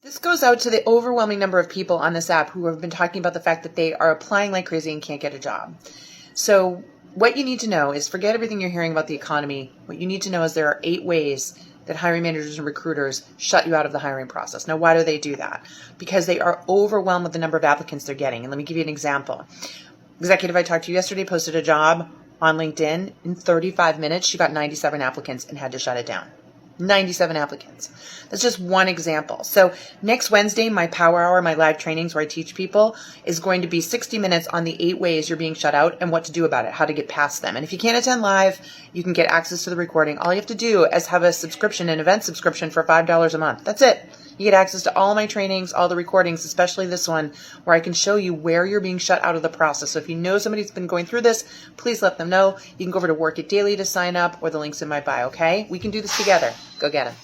This goes out to the overwhelming number of people on this app who have been talking about the fact that they are applying like crazy and can't get a job. So what you need to know is, forget everything you're hearing about the economy. What you need to know is there are 8 ways that hiring managers and recruiters shut you out of the hiring process. Now, why do they do that? Because they are overwhelmed with the number of applicants they're getting. And let me give you an example. Executive I talked to yesterday posted a job on LinkedIn. In 35 minutes, she got 97 applicants and had to shut it down. 97 applicants. That's just one example. So next Wednesday, my power hour, my live trainings where I teach people, is going to be 60 minutes on the 8 ways you're being shut out and what to do about it, how to get past them. And if you can't attend live, you can get access to the recording. All you have to do is have a subscription, an event subscription for $5 a month. That's it. You get access to all my trainings, all the recordings, especially this one, where I can show you where you're being shut out of the process. So if you know somebody's been going through this, please let them know. You can go over to Work It Daily to sign up, or the link's in my bio, okay? We can do this together. Go get them.